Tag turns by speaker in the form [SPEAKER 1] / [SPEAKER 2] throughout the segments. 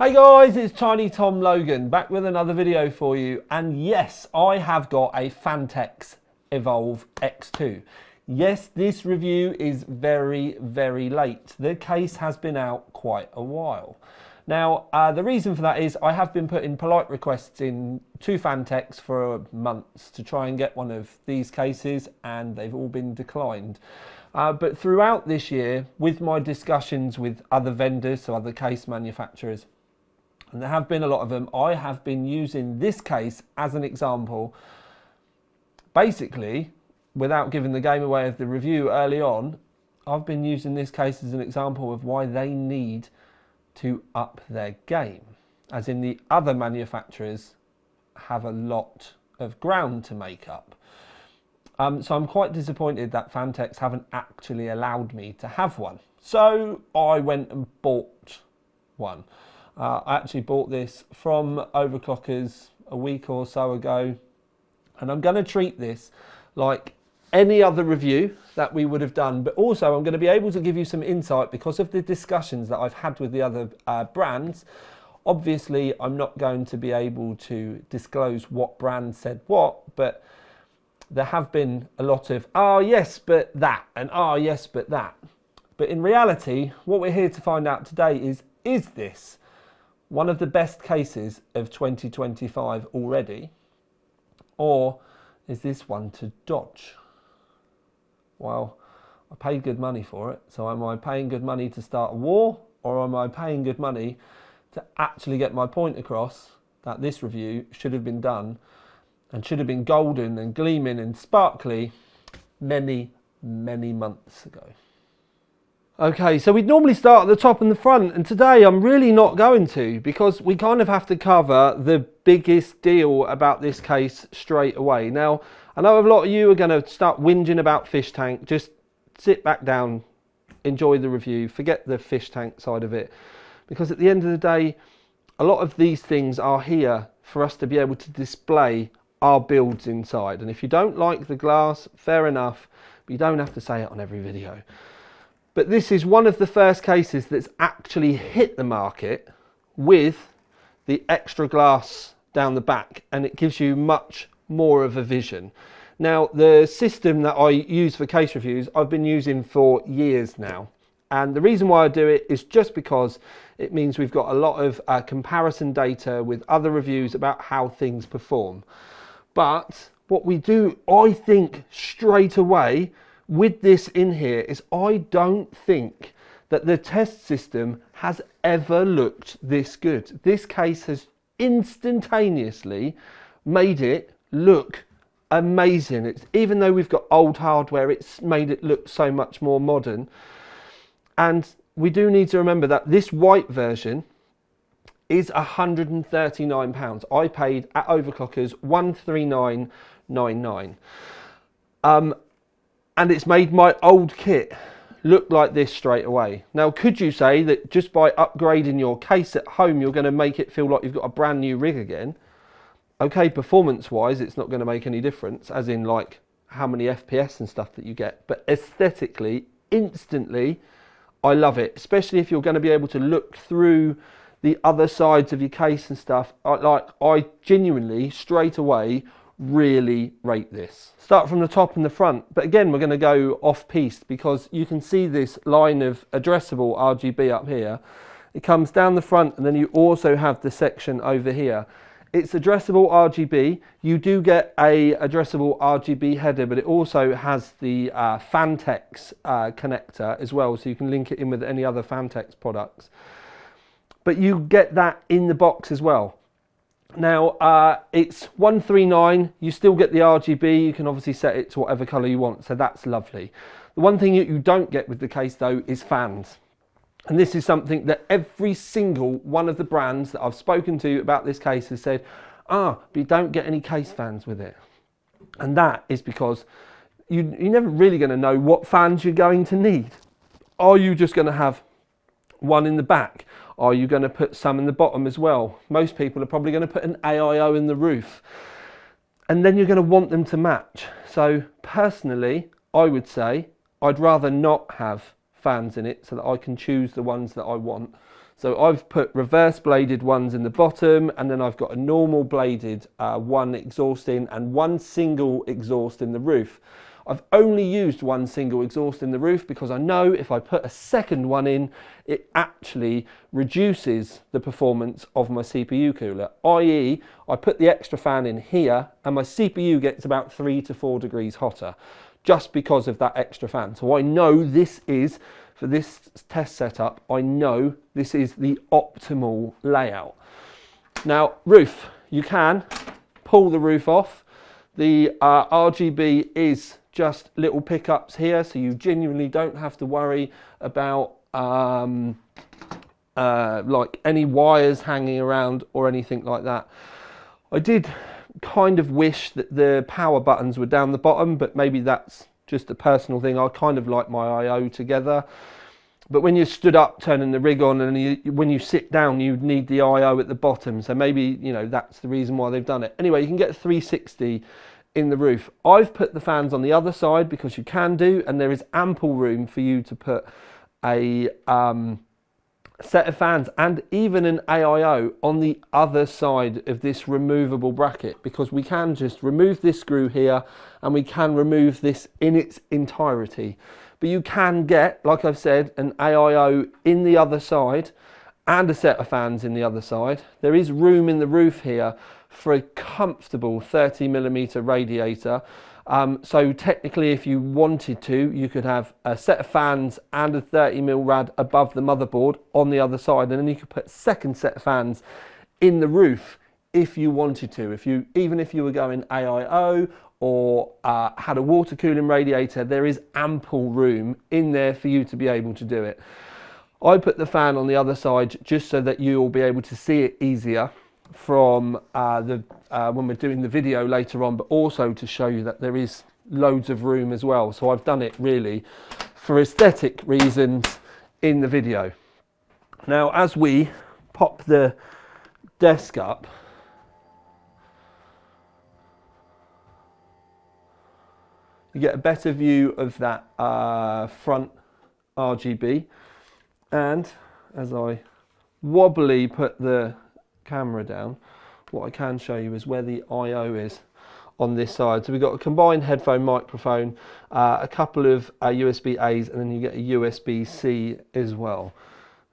[SPEAKER 1] Hey guys, it's Tiny Tom Logan back with another video for you, and yes, I have got a Phanteks Evolve X2. Yes, this review is very late. The case has been out quite a while. Now, the reason for that is I have been putting polite requests in to Phanteks for months to try and get one of these cases, and they've all been declined. But throughout this year, with my discussions with other vendors, so other case manufacturers, and there have been a lot of them, I have been using this case as an example. Basically, without giving the game away of the review early on, I've been using this case as an example of why they need to up their game. As in, the other manufacturers have a lot of ground to make up. So I'm quite disappointed that Phanteks haven't actually allowed me to have one. So I went and bought one. I actually bought this from Overclockers a week or so ago, and I'm going to treat this like any other review that we would have done, but also I'm going to be able to give you some insight because of the discussions that I've had with the other brands. Obviously, I'm not going to be able to disclose what brand said what, but there have been a lot of, oh yes, but that, and oh yes, but that. But in reality, what we're here to find out today is this one of the best cases of 2025 already, or is this one to dodge? Well, I paid good money for it, so am I paying good money to start a war, or am I paying good money to actually get my point across that this review should have been done and should have been golden and gleaming and sparkly many months ago? Okay, so we'd normally start at the top and the front, and today I'm really not going to, because we kind of have to cover the biggest deal about this case straight away. Now, I know a lot of you are going to start whinging about fish tank. Just sit back down, enjoy the review, forget the fish tank side of it, because at the end of the day, a lot of these things are here for us to be able to display our builds inside. And if you don't like the glass, fair enough, but you don't have to say it on every video. But this is one of the first cases that's actually hit the market with the extra glass down the back, and it gives you much more of a vision. Now, the system that I use for case reviews, I've been using for years now. And the reason why I do it is just because it means we've got a lot of comparison data with other reviews about how things perform. But what we do, I think, straight away with this in here is I don't think that the test system has ever looked this good. This case has instantaneously made it look amazing. It's, even though we've got old hardware, it's made it look so much more modern. And we do need to remember that this white version is £139. I paid at Overclockers £139.99. And it's made my old kit look like this straight away. Now, could you say that just by upgrading your case at home, you're going to make it feel like you've got a brand new rig again? Okay, performance-wise, it's not going to make any difference, as in like how many FPS and stuff that you get. But aesthetically, instantly, I love it, especially if you're going to be able to look through the other sides of your case and stuff. I genuinely, straight away, really rate this. Start from the top and the front, but again we're going to go off piste because you can see this line of addressable RGB up here. It comes down the front, and then you also have the section over here. It's addressable RGB. You do get a addressable RGB header, but it also has the Phanteks connector as well, so you can link it in with any other Phanteks products. But you get that in the box as well. Now, it's $139. You still get the RGB. You can obviously set it to whatever colour you want, so that's lovely. The one thing that you don't get with the case, though, is fans. And this is something that every single one of the brands that I've spoken to about this case has said, but you don't get any case fans with it. And that is because you're never really going to know what fans you're going to need. Are you just going to have one in the back? Are you going to put some in the bottom as well? Most people are probably going to put an AIO in the roof. And then you're going to want them to match. So personally, I would say I'd rather not have fans in it so that I can choose the ones that I want. So I've put reverse bladed ones in the bottom, and then I've got a normal bladed one exhaust in and one single exhaust in the roof. I've only used one single exhaust in the roof because I know if I put a second one in, it actually reduces the performance of my CPU cooler, i.e. I put the extra fan in here and my CPU gets about 3 to 4 degrees hotter just because of that extra fan. So I know this is, for this test setup, I know this is the optimal layout. Now, roof, you can pull the roof off. The RGB is just little pickups here, so you genuinely don't have to worry about like any wires hanging around or anything like that. I did kind of wish that the power buttons were down the bottom, but maybe that's just a personal thing. I kind of like my I/O together. But when you're stood up turning the rig on, and when you sit down, you'd need the I/O at the bottom. So maybe, you know, that's the reason why they've done it. Anyway, you can get a 360 in the roof. I've put the fans on the other side because you can do, and there is ample room for you to put a set of fans and even an AIO on the other side of this removable bracket, because we can just remove this screw here and we can remove this in its entirety. But you can get, like I've said, an AIO in the other side and a set of fans in the other side. There is room in the roof here for a comfortable 30mm radiator. So technically, if you wanted to, you could have a set of fans and a 30mm rad above the motherboard on the other side, and then you could put a second set of fans in the roof if you wanted to. Even if you were going AIO or had a water cooling radiator, there is ample room in there for you to be able to do it. I put the fan on the other side just so that you'll be able to see it easier from when we're doing the video later on, but also to show you that there is loads of room as well. So I've done it really for aesthetic reasons in the video. Now, as we pop the desk up, you get a better view of that front RGB, and as I wobbly put the camera down, what I can show you is where the I/O is on this side. So we've got a combined headphone microphone, a couple of USB-A's, and then you get a USB-C as well.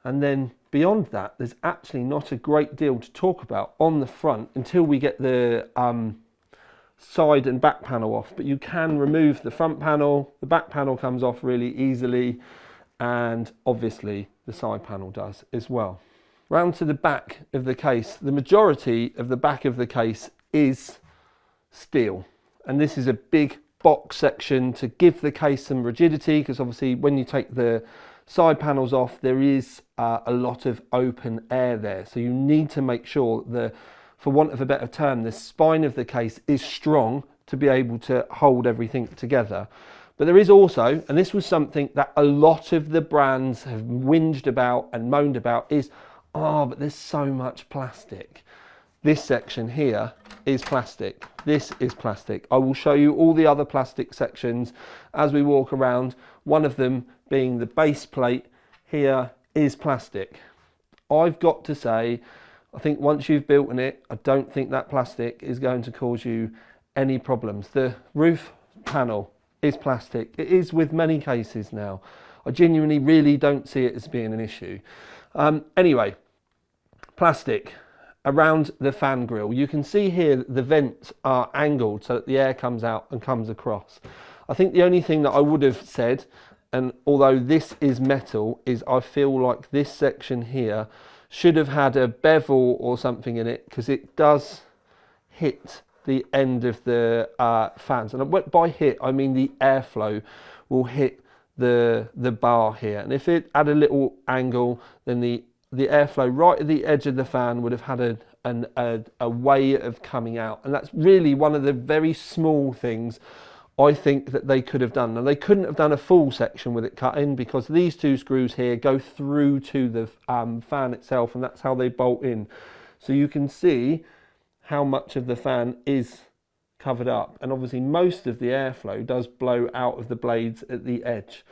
[SPEAKER 1] And then beyond that, there's actually not a great deal to talk about on the front until we get the side and back panel off. But you can remove the front panel, the back panel comes off really easily, and obviously the side panel does as well. Round to the back of the case, the majority of the back of the case is steel, and this is a big box section to give the case some rigidity, because obviously when you take the side panels off, there is a lot of open air there, so you need to make sure that, for want of a better term, the spine of the case is strong to be able to hold everything together. But there is also, and this was something that a lot of the brands have whinged about and moaned about, is, oh, but there's so much plastic. This section here is plastic. This is plastic. I will show you all the other plastic sections as we walk around. One of them being the base plate here is plastic. I've got to say, I think once you've built in it, I don't think that plastic is going to cause you any problems. The roof panel is plastic. It is with many cases now. I genuinely really don't see it as being an issue. Anyway, plastic around the fan grille. You can see here that the vents are angled so that the air comes out and comes across. I think the only thing that I would have said, and although this is metal, is I feel like this section here should have had a bevel or something in it, because it does hit the end of the fans. And by hit, I mean the airflow will hit the bar here, and if it had a little angle, then the airflow right at the edge of the fan would have had a way of coming out, and that's really one of the very small things I think that they could have done. Now, they couldn't have done a full section with it cut in, because these two screws here go through to the fan itself, and that's how they bolt in. So you can see how much of the fan is covered up, and obviously most of the airflow does blow out of the blades at the edge.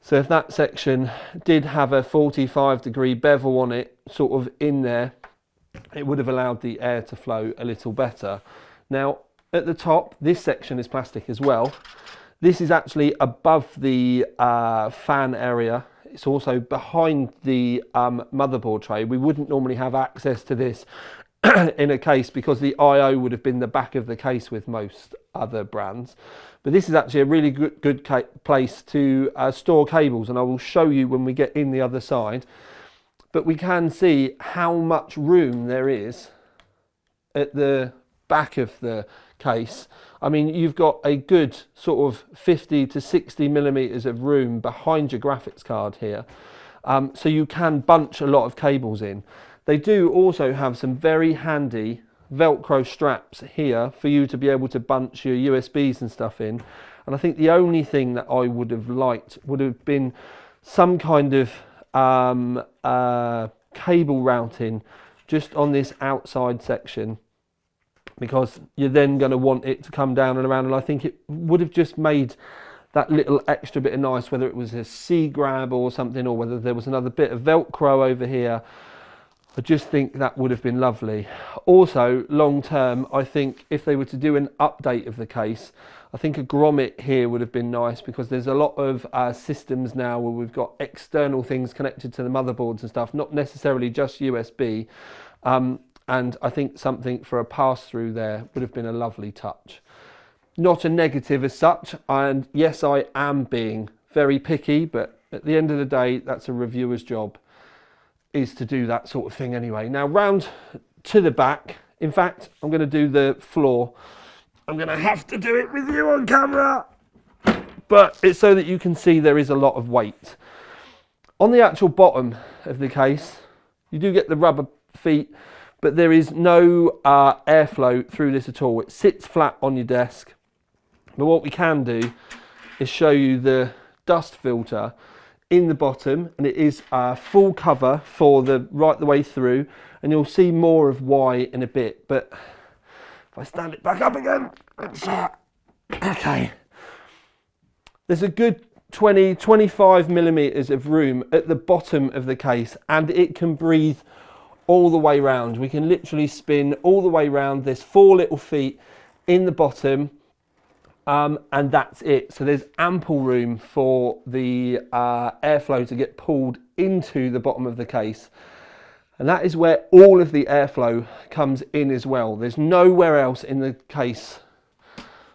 [SPEAKER 1] So if that section did have a 45-degree bevel on it, sort of in there, it would have allowed the air to flow a little better. Now, at the top, this section is plastic as well. This is actually above the fan area. It's also behind the motherboard tray. We wouldn't normally have access to this in a case because the I/O would have been the back of the case with most other brands. But this is actually a really good place to store cables, and I will show you when we get in the other side. But we can see how much room there is at the back of the case. I mean, you've got a good sort of 50 to 60 millimeters of room behind your graphics card here. So you can bunch a lot of cables in. They do also have some very handy Velcro straps here for you to be able to bunch your USBs and stuff in. And I think the only thing that I would have liked would have been some kind of cable routing just on this outside section, because you're then going to want it to come down and around, and I think it would have just made that little extra bit of nice, whether it was a C-grab or something, or whether there was another bit of Velcro over here. I just think that would have been lovely. Also, long term, I think if they were to do an update of the case, I think a grommet here would have been nice, because there's a lot of systems now where we've got external things connected to the motherboards and stuff, not necessarily just USB. And I think something for a pass-through there would have been a lovely touch. Not a negative as such, and yes, I am being very picky, but at the end of the day, that's a reviewer's job, is to do that sort of thing anyway. Now, round to the back. In fact, I'm going to do the floor. I'm going to have to do it with you on camera, but it's so that you can see there is a lot of weight. On the actual bottom of the case, you do get the rubber feet, but there is no airflow through this at all. It sits flat on your desk. But what we can do is show you the dust filter in the bottom, and it is full cover for right the way through, and you'll see more of why in a bit. But if I stand it back up again, okay, there's a good 20-25 millimeters of room at the bottom of the case, and it can breathe all the way round. We can literally spin all the way round. There's 4 little feet in the bottom, and that's it. So there's ample room for the airflow to get pulled into the bottom of the case, and that is where all of the airflow comes in as well. There's nowhere else in the case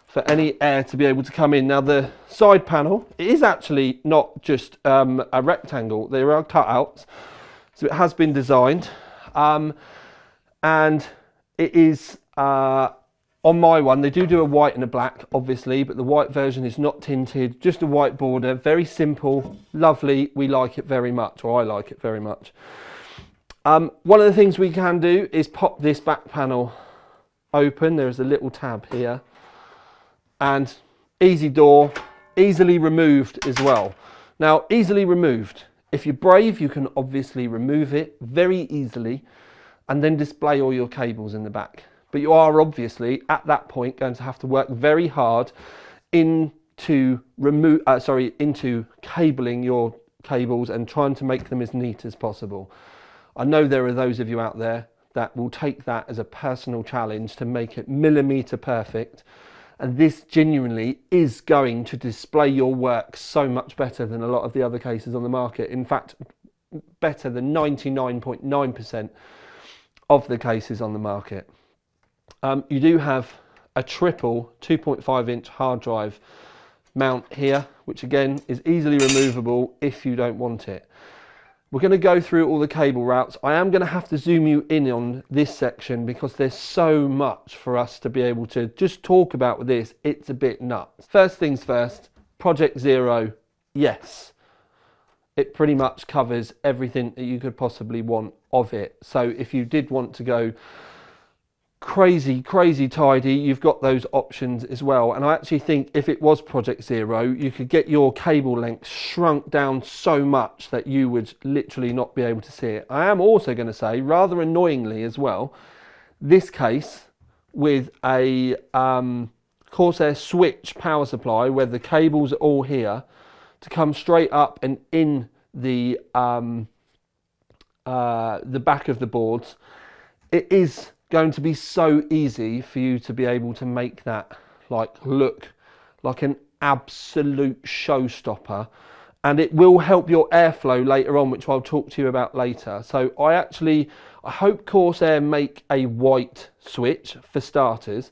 [SPEAKER 1] for any air to be able to come in. Now, the side panel, it is actually not just a rectangle. There are cutouts, so it has been designed. And it is, on my one, they do a white and a black, obviously, but the white version is not tinted, just a white border, very simple, lovely. We like it very much, or I like it very much. One of the things we can do is pop this back panel open. There's a little tab here, and easy door, easily removed as well. Now, easily removed. If you're brave, you can obviously remove it very easily and then display all your cables in the back. But you are obviously at that point going to have to work very hard into cabling your cables and trying to make them as neat as possible. I know there are those of you out there that will take that as a personal challenge to make it millimeter perfect. And this genuinely is going to display your work so much better than a lot of the other cases on the market. In fact, better than 99.9% of the cases on the market. You do have a triple 2.5-inch hard drive mount here, which again is easily removable if you don't want it. We're going to go through all the cable routes. I am going to have to zoom you in on this section because there's so much for us to be able to just talk about with this. It's a bit nuts. First things first, Project Zero, yes. It pretty much covers everything that you could possibly want of it. So if you did want to go crazy tidy, you've got those options as well. And I actually think if it was Project Zero, you could get your cable length shrunk down so much that you would literally not be able to see it. I am also going to say, rather annoyingly as well, this case with a Corsair switch power supply where the cables are all here, to come straight up and in the back of the boards, it is going to be so easy for you to be able to make that look like an absolute showstopper, and it will help your airflow later on, which I'll talk to you about later. So I hope Corsair make a white switch for starters,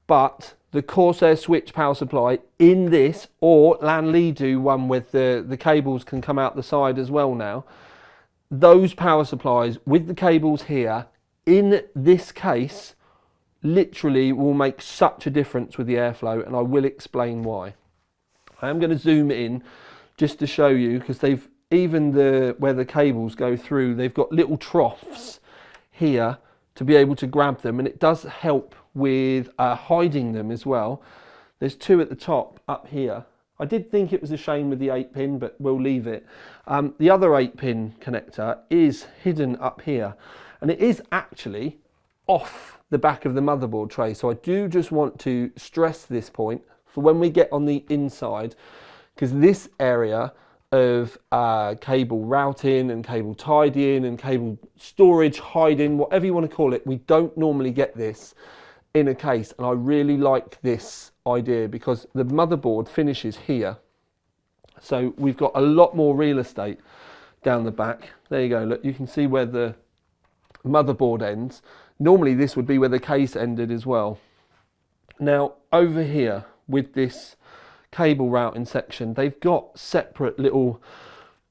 [SPEAKER 1] but the Corsair switch power supply in this, or Lanli do one with the cables can come out the side as well now, those power supplies with the cables here in this case literally will make such a difference with the airflow, and I will explain why. I am going to zoom in just to show you, because they've even where the cables go through, they've got little troughs here to be able to grab them, and it does help with hiding them as well. There's two at the top up here. I did think it was a shame with the 8-pin, but we'll leave it. The other 8-pin connector is hidden up here, and it is actually off the back of the motherboard tray. So I do just want to stress this point for when we get on the inside, because this area of cable routing and cable tidying and cable storage, hiding, whatever you want to call it, we don't normally get this in a case, and I really like this idea because the motherboard finishes here, so we've got a lot more real estate down the back. There you go, look, you can see where the motherboard ends. Normally this would be where the case ended as well. Now over here with this cable routing section, they've got separate little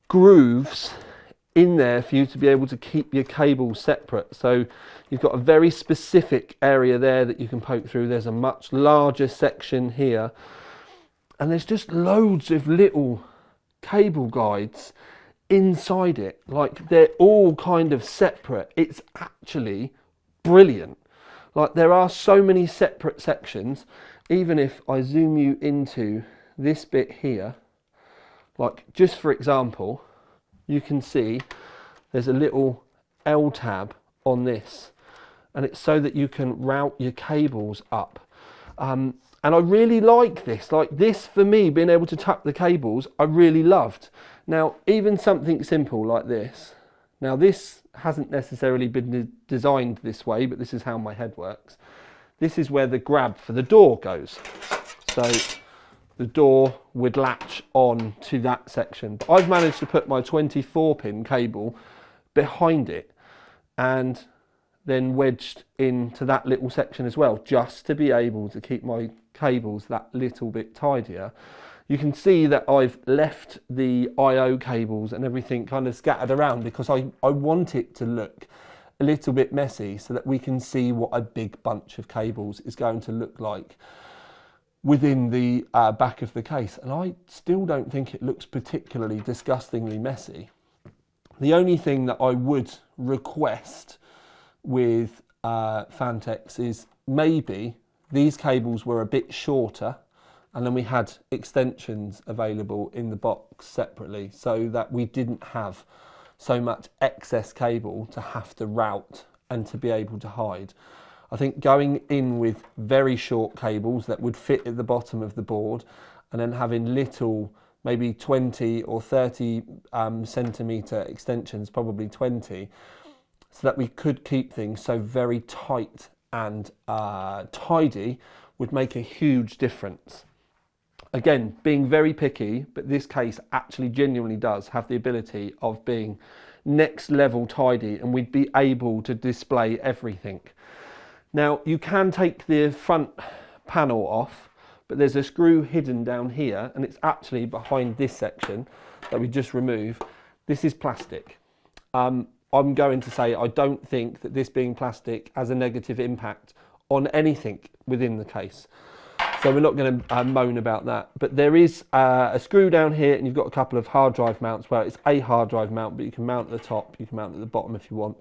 [SPEAKER 1] grooves in there for you to be able to keep your cables separate. So you've got a very specific area there that you can poke through. There's a much larger section here, and there's just loads of little cable guides inside it. Like, they're all kind of separate. It's actually brilliant. Like, there are so many separate sections. Even if I zoom you into this bit here, like just for example, you can see there's a little L tab on this, and it's so that you can route your cables up. And I really like this. Like this, for me, being able to tuck the cables, I really loved. Now, even something simple like this. Now, this hasn't necessarily been designed this way, but this is how my head works. This is where the grab for the door goes. So the door would latch on to that section. I've managed to put my 24-pin cable behind it and then wedged into that little section as well, just to be able to keep my cables that little bit tidier. You can see that I've left the I/O cables and everything kind of scattered around because I want it to look a little bit messy so that we can see what a big bunch of cables is going to look like within the back of the case. And I still don't think it looks particularly disgustingly messy. The only thing that I would request with Phanteks is maybe these cables were a bit shorter, and then we had extensions available in the box separately so that we didn't have so much excess cable to have to route and to be able to hide. I think going in with very short cables that would fit at the bottom of the board, and then having little, maybe 20 or 30 centimetre extensions, probably 20, so that we could keep things so very tight and tidy, would make a huge difference. Again, being very picky, but this case actually genuinely does have the ability of being next level tidy, and we'd be able to display everything. Now, you can take the front panel off, but there's a screw hidden down here, and it's actually behind this section that we just removed. This is plastic. I'm going to say I don't think that this being plastic has a negative impact on anything within the case. So we're not going to moan about that. But there is a screw down here, and you've got a couple of hard drive mounts. Well, it's a hard drive mount, but you can mount at the top, you can mount at the bottom if you want.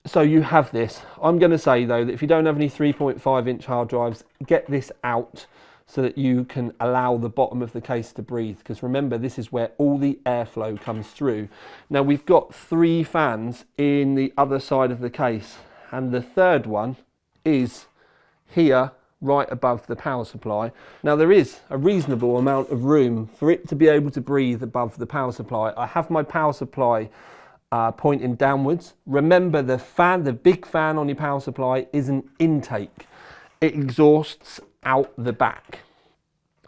[SPEAKER 1] So you have this. I'm going to say, though, that if you don't have any 3.5-inch hard drives, get this out so that you can allow the bottom of the case to breathe. Because remember, this is where all the airflow comes through. Now, we've got 3 fans in the other side of the case, and the third one is here right above the power supply. Now there is a reasonable amount of room for it to be able to breathe above the power supply. I have my power supply pointing downwards. Remember, the fan, the big fan on your power supply, is an intake. It exhausts out the back.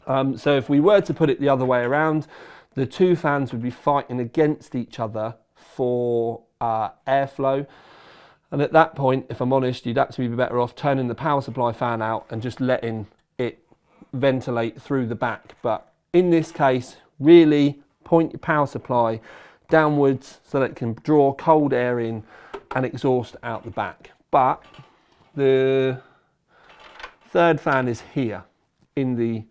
[SPEAKER 1] So if we were to put it the other way around, the two fans would be fighting against each other for airflow. And at that point, if I'm honest, you'd actually be better off turning the power supply fan out and just letting it ventilate through the back. But in this case, really point your power supply downwards so that it can draw cold air in and exhaust out the back. But the third fan is here in the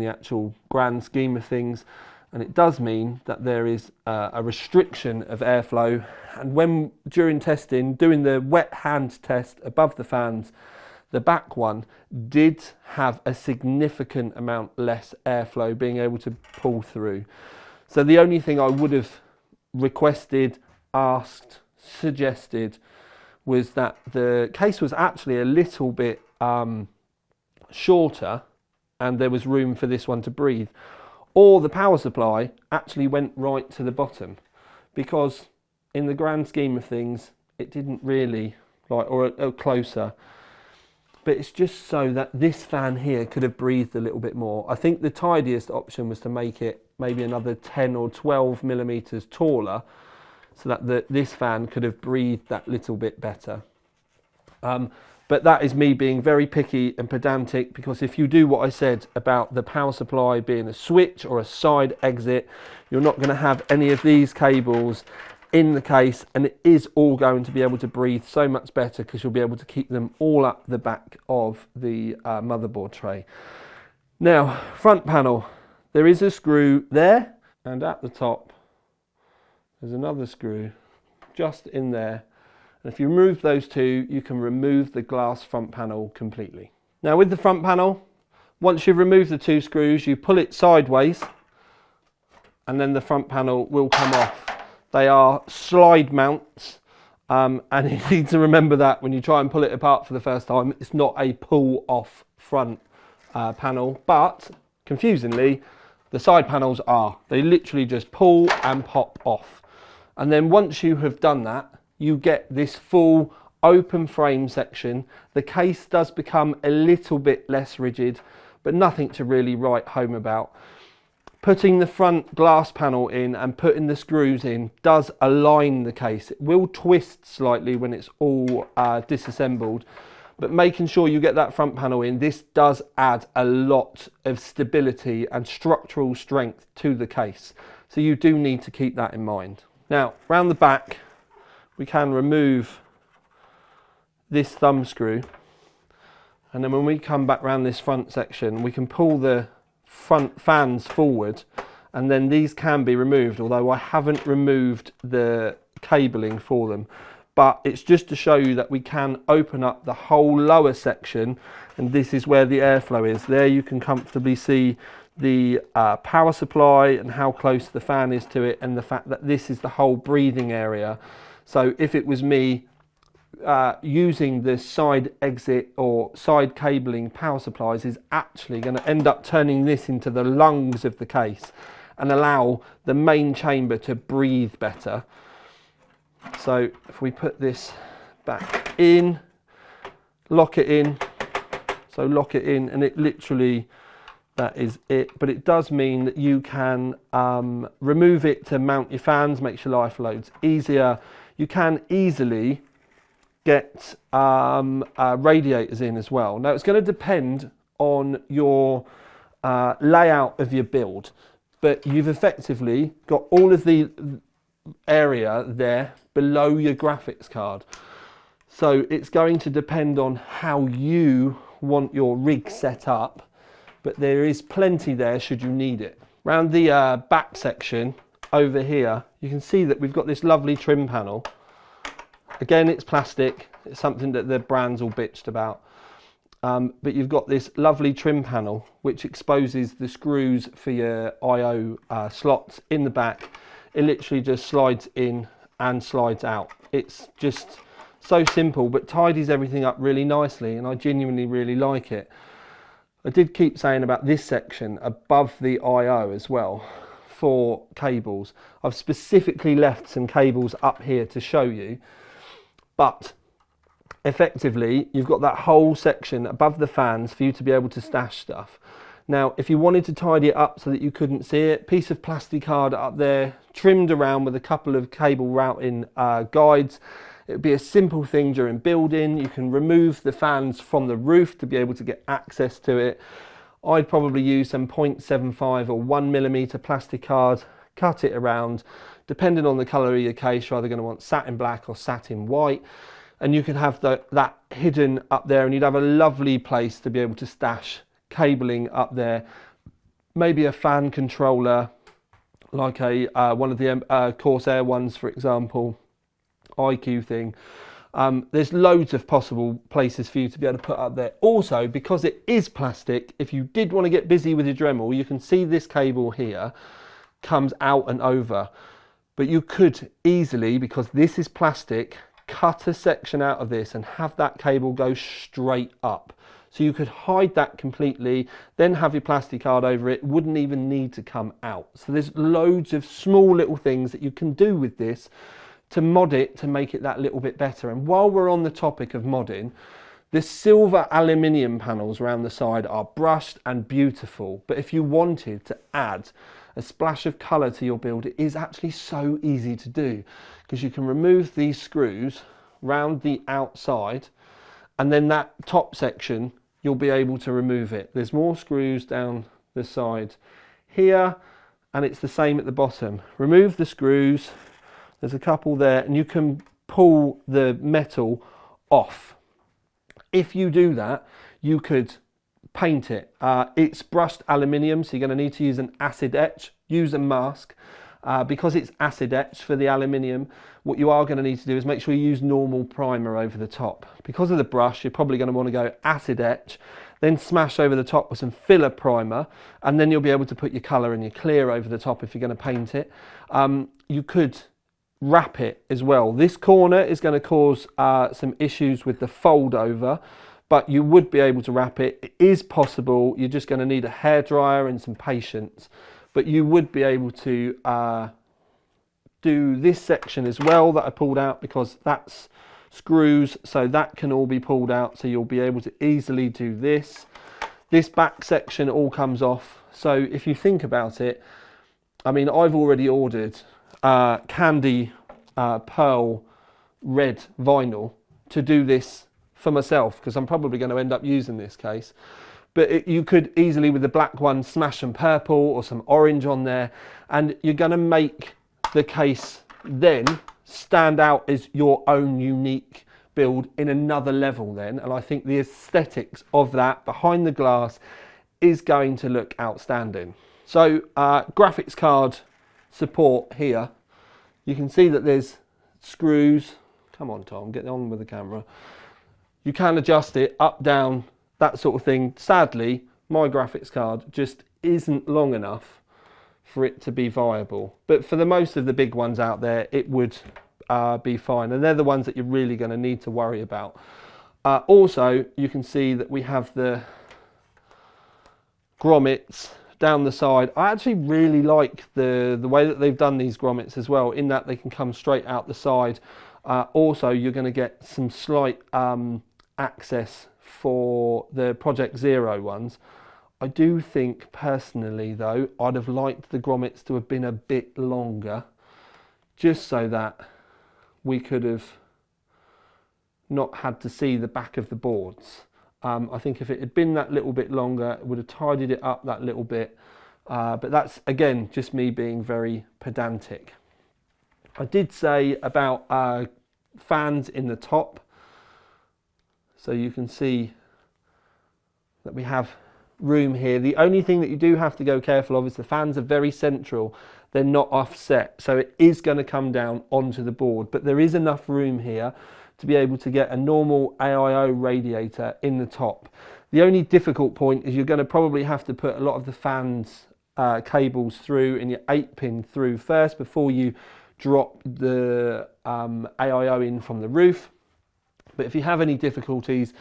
[SPEAKER 1] actual grand scheme of things, and it does mean that there is a restriction of airflow. And when during testing, doing the wet hand test above the fans, the back one did have a significant amount less airflow being able to pull through. So the only thing I would have requested, asked, suggested was that the case was actually a little bit shorter and there was room for this one to breathe, or the power supply actually went right to the bottom, because in the grand scheme of things it didn't really, or closer. But it's just so that this fan here could have breathed a little bit more. I think the tidiest option was to make it maybe another 10 or 12 millimeters taller, so that this fan could have breathed that little bit better. But that is me being very picky and pedantic, because if you do what I said about the power supply being a switch or a side exit, you're not going to have any of these cables in the case, and it is all going to be able to breathe so much better because you'll be able to keep them all up the back of the motherboard tray. Now, front panel, there is a screw there, and at the top there's another screw just in there. And if you remove those two, you can remove the glass front panel completely. Now with the front panel, once you've removed the two screws, you pull it sideways and then the front panel will come off. They are slide mounts, and you need to remember that when you try and pull it apart for the first time. It's not a pull off front panel, but confusingly, the side panels are. They literally just pull and pop off. And then once you have done that, you get this full open frame section. The case does become a little bit less rigid, but nothing to really write home about. Putting the front glass panel in and putting the screws in does align the case. It will twist slightly when it's all disassembled, but making sure you get that front panel in, this does add a lot of stability and structural strength to the case. So you do need to keep that in mind. Now, round the back, we can remove this thumb screw, and then when we come back round this front section, we can pull the front fans forward, and then these can be removed, although I haven't removed the cabling for them. But it's just to show you that we can open up the whole lower section, and this is where the airflow is. There you can comfortably see the power supply and how close the fan is to it, and the fact that this is the whole breathing area. So if it was me using the side exit or side cabling power supplies, is actually going to end up turning this into the lungs of the case and allow the main chamber to breathe better. So if we put this back in, lock it in, so lock it in, and it literally, that is it. But it does mean that you can remove it to mount your fans, makes your life loads easier. You can easily get radiators in as well. Now it's going to depend on your layout of your build, but you've effectively got all of the area there below your graphics card. So it's going to depend on how you want your rig set up, but there is plenty there should you need it. Round the back section over here, you can see that we've got this lovely trim panel. Again, it's plastic. It's something that the brands all bitched about. But you've got this lovely trim panel which exposes the screws for your I/O slots in the back. It literally just slides in and slides out. It's just So simple, but tidies everything up really nicely, and I genuinely really like it. I did keep saying about this section above the I/O as well for cables. I've specifically left some cables up here to show you, but effectively you've got that whole section above the fans for you to be able to stash stuff. Now, if you wanted to tidy it up so that you couldn't see it, piece of plastic card up there, trimmed around with a couple of cable routing guides. It would be a simple thing during building. You can remove the fans from the roof to be able to get access to it. I'd probably use some 0.75 or 1mm plastic card, cut it around. Depending on the colour of your case, you're either going to want satin black or satin white. And you can have that hidden up there, and you'd have a lovely place to be able to stash cabling up there. Maybe a fan controller, like one of the Corsair ones, for example, IQ thing. There's loads of possible places for you to be able to put up there. Also, because it is plastic, if you did want to get busy with your Dremel, you can see this cable here comes out and over. But you could easily, because this is plastic, cut a section out of this and have that cable go straight up. So you could hide that completely, then have your plastic card over it, wouldn't even need to come out. So there's loads of small little things that you can do with this to mod it, to make it that little bit better. And while we're on the topic of modding, the silver aluminium panels around the side are brushed and beautiful. But if you wanted to add a splash of colour to your build, it is actually so easy to do, because you can remove these screws round the outside, and then that top section, you'll be able to remove it. There's more screws down the side here, and it's the same at the bottom. Remove the screws, there's a couple there, and you can pull the metal off. If you do that, you could paint it. It's brushed aluminium, so you're going to need to use an acid etch. Use a mask. Because it's acid etched for the aluminium, what you are going to need to do is make sure you use normal primer over the top. Because of the brush, you're probably going to want to go acid etch, then smash over the top with some filler primer, and then you'll be able to put your colour and your clear over the top if you're going to paint it. You could wrap it as well. This corner is going to cause some issues with the fold over, but you would be able to wrap it. It is possible. You're just going to need a hairdryer and some patience. But you would be able to do this section as well that I pulled out, because that's screws, so that can all be pulled out, so you'll be able to easily do this. This back section all comes off. So if you think about it, I mean, I've already ordered candy pearl red vinyl to do this for myself, because I'm probably going to end up using this case. But you could easily, with the black one, smash some purple or some orange on there, and you're going to make the case then stand out as your own unique build in another level then. And I think the aesthetics of that behind the glass is going to look outstanding. So graphics card support here. You can see that there's screws. Come on, Tom, get on with the camera. You can adjust it up, down, that sort of thing. Sadly, my graphics card just isn't long enough for it to be viable. But for the most of the big ones out there, it would be fine. And they're the ones that you're really going to need to worry about. Also, you can see that we have the grommets down the side. I actually really like the way that they've done these grommets as well, in that they can come straight out the side. Also, you're going to get some slight access for the Project Zero ones. I do think personally though, I'd have liked the grommets to have been a bit longer, just so that we could have not had to see the back of the boards. I think if it had been that little bit longer, it would have tidied it up that little bit. But that's, again, just me being very pedantic. I did say about fans in the top. So you can see that we have room here. The only thing that you do have to go careful of is the fans are very central. They're not offset. So it is going to come down onto the board. But there is enough room here to be able to get a normal AIO radiator in the top. The only difficult point is you're going to probably have to put a lot of the fans cables through in your 8-pin through first before you drop the AIO in from the roof. But if you have any difficulties,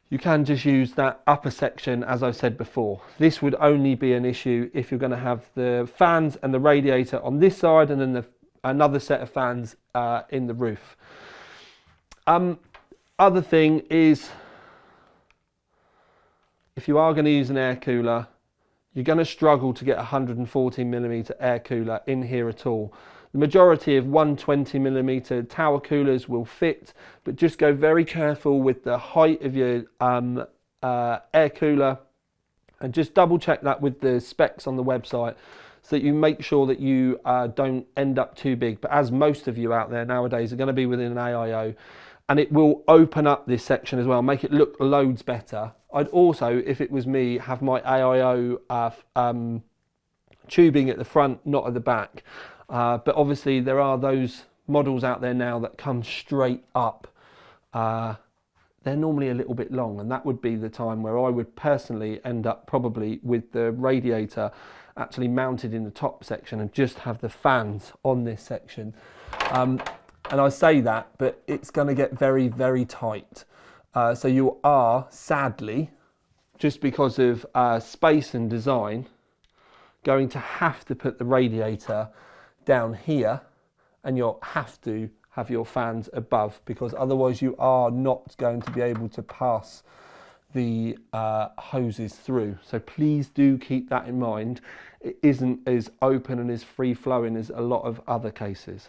[SPEAKER 1] you can just use that upper section, as I've said before. This would only be an issue if you're going to have the fans and the radiator on this side and then another set of fans in the roof. Other thing is, if you are going to use an air cooler, you're going to struggle to get a 140mm air cooler in here at all. The majority of 120mm tower coolers will fit, but just go very careful with the height of your air cooler, and just double check that with the specs on the website so that you make sure that you don't end up too big. But as most of you out there nowadays are going to be within an AIO, and it will open up this section as well, make it look loads better. I'd also, if it was me, have my AIO tubing at the front, not at the back. But obviously there are those models out there now that come straight up. They're normally a little bit long, and that would be the time where I would personally end up probably with the radiator actually mounted in the top section and just have the fans on this section. And I say that, but it's going to get very, very tight. So you are, sadly, just because of space and design, going to have to put the radiator down here, and you'll have to have your fans above, because otherwise you are not going to be able to pass the hoses through. So please do keep that in mind. It isn't as open and as free flowing as a lot of other cases.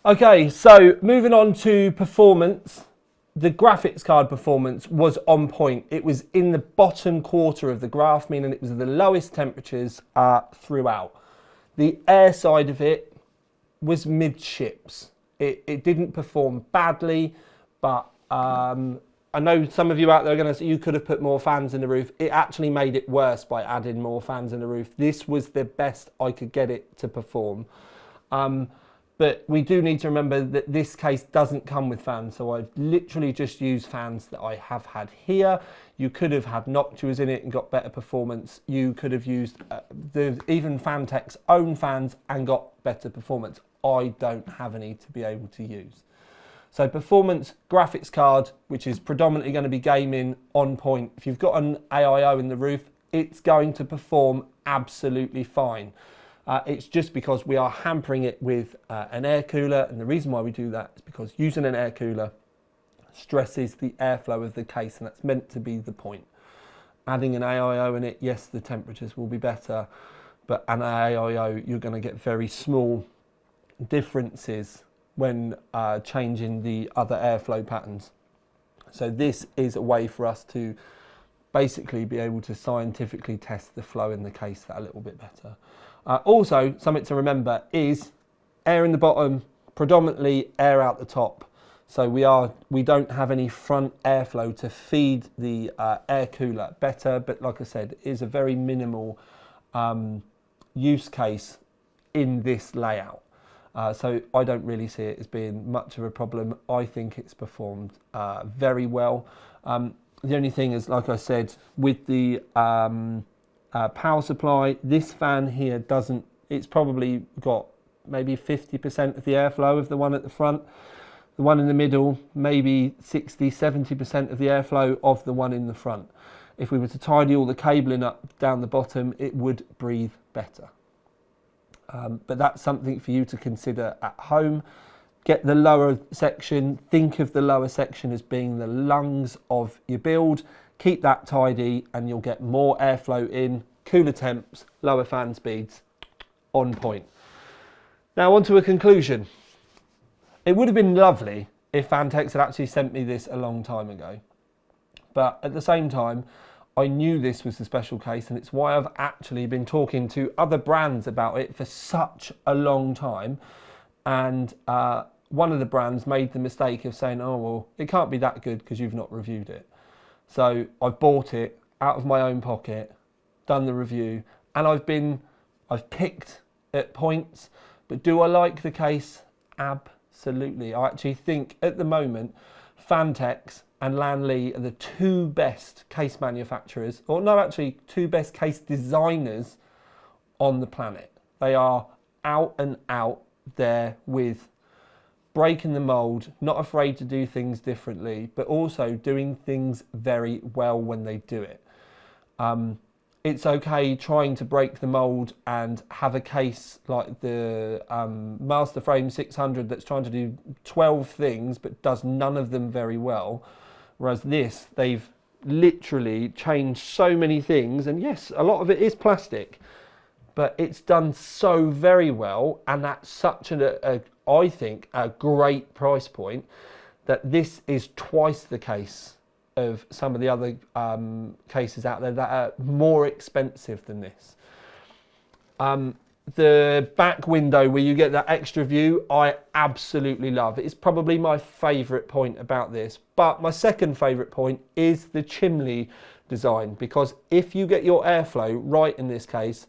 [SPEAKER 1] Okay, so moving on to performance. The graphics card performance was on point. It was in the bottom quarter of the graph, meaning it was the lowest temperatures throughout. The air side of it was midships. It didn't perform badly, but I know some of you out there are going to say you could have put more fans in the roof. It actually made it worse by adding more fans in the roof. This was the best I could get it to perform. But we do need to remember that this case doesn't come with fans, so I've literally just used fans that I have had here. You could have had Noctuas in it and got better performance. You could have used even Phanteks own fans and got better performance. I don't have any to be able to use. So performance, graphics card, which is predominantly going to be gaming, on point. If you've got an AIO in the roof, it's going to perform absolutely fine. It's just because we are hampering it with an air cooler, and the reason why we do that is because using an air cooler stresses the airflow of the case, and that's meant to be the point. Adding an AIO in it, yes, the temperatures will be better, but an AIO, you're going to get very small differences when changing the other airflow patterns. So this is a way for us to basically be able to scientifically test the flow in the case that a little bit better. Also, something to remember is air in the bottom, predominantly air out the top. So we don't have any front airflow to feed the air cooler better, but like I said, it is a very minimal use case in this layout. So I don't really see it as being much of a problem. I think it's performed very well. The only thing is, like I said, with the power supply, this fan here doesn't, it's probably got maybe 50% of the airflow of the one at the front. The one in the middle, maybe 60-70% of the airflow of the one in the front. If we were to tidy all the cabling up down the bottom, it would breathe better. But that's something for you to consider at home. Get the lower section, think of the lower section as being the lungs of your build. Keep that tidy and you'll get more airflow in, cooler temps, lower fan speeds, on point. Now on to a conclusion. It would have been lovely if Phanteks had actually sent me this a long time ago. But at the same time, I knew this was the special case, and it's why I've actually been talking to other brands about it for such a long time. And one of the brands made the mistake of saying, oh, well, it can't be that good because you've not reviewed it. So I've bought it out of my own pocket, done the review, and I've picked at points. But do I like the case? Absolutely. I actually think at the moment, Phanteks and Lanley are the two best case manufacturers, or no, actually two best case designers on the planet. They are out and out there with breaking the mould, not afraid to do things differently, but also doing things very well when they do it. It's okay trying to break the mould and have a case like the Master Frame 600 that's trying to do 12 things but does none of them very well. Whereas this, they've literally changed so many things, and yes, a lot of it is plastic, but it's done so very well, and at such I think, a great price point, that this is twice the case of some of the other cases out there that are more expensive than this. The back window where you get that extra view, I absolutely love. It's probably my favourite point about this. But my second favourite point is the chimney design, because if you get your airflow right in this case,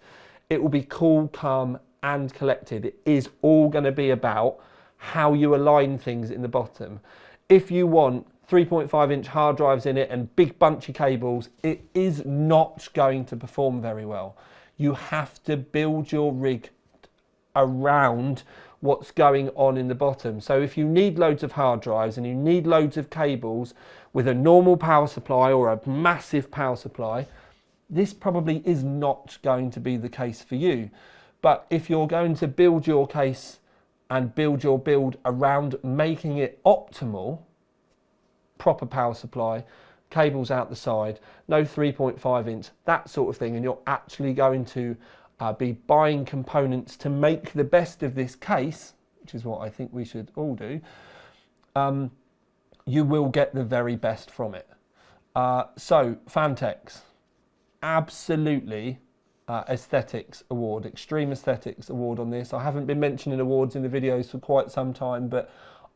[SPEAKER 1] it will be cool, calm and collected. It is all going to be about how you align things in the bottom. If you want 3.5-inch hard drives in it and big bunchy cables, it is not going to perform very well. You have to build your rig around what's going on in the bottom. So if you need loads of hard drives and you need loads of cables with a normal power supply or a massive power supply, this probably is not going to be the case for you. But if you're going to build your case and build your build around making it optimal, proper power supply, cables out the side, no 3.5-inch, that sort of thing, and you're actually going to be buying components to make the best of this case, which is what I think we should all do, you will get the very best from it. So Phanteks, absolutely aesthetics award, extreme aesthetics award on this. I haven't been mentioning awards in the videos for quite some time, but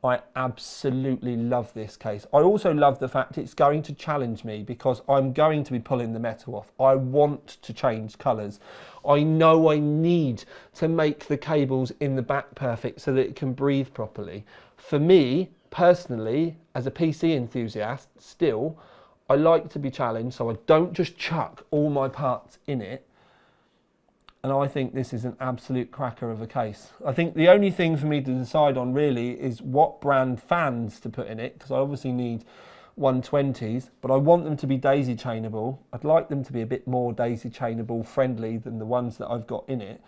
[SPEAKER 1] I absolutely love this case. I also love the fact it's going to challenge me, because I'm going to be pulling the metal off. I want to change colours. I know I need to make the cables in the back perfect so that it can breathe properly. For me, personally, as a PC enthusiast, still, I like to be challenged, so I don't just chuck all my parts in it. And I think this is an absolute cracker of a case. I think the only thing for me to decide on really is what brand fans to put in it, because I obviously need 120s, but I want them to be daisy chainable. I'd like them to be a bit more daisy chainable friendly than the ones that I've got in it.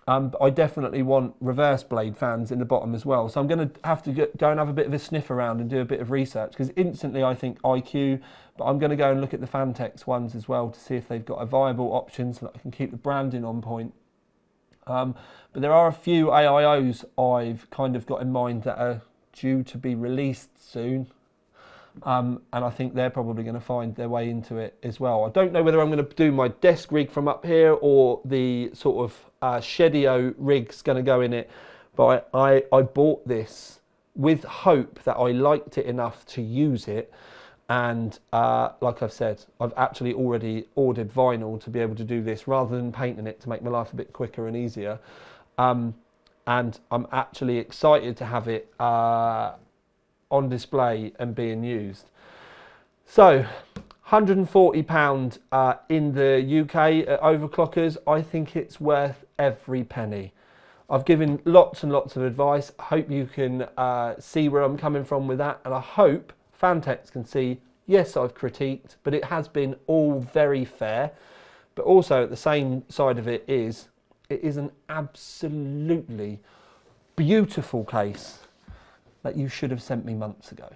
[SPEAKER 1] But I definitely want reverse blade fans in the bottom as well. So I'm going to have to go and have a bit of a sniff around and do a bit of research, because instantly I think IQ, but I'm going to go and look at the Phanteks ones as well to see if they've got a viable option so that I can keep the branding on point. But there are a few AIOs I've kind of got in mind that are due to be released soon. And I think they're probably going to find their way into it as well. I don't know whether I'm going to do my desk rig from up here or the sort of Shedio rig's going to go in it, but I bought this with hope that I liked it enough to use it, and like I've said, I've actually already ordered vinyl to be able to do this rather than painting it to make my life a bit quicker and easier, and I'm actually excited to have it on display and being used. So £140 in the UK at Overclockers. I think it's worth every penny. I've given lots and lots of advice. I hope you can see where I'm coming from with that, and I hope Phanteks can see, yes, I've critiqued, but it has been all very fair. But also at the same side of it is an absolutely beautiful case that you should have sent me months ago.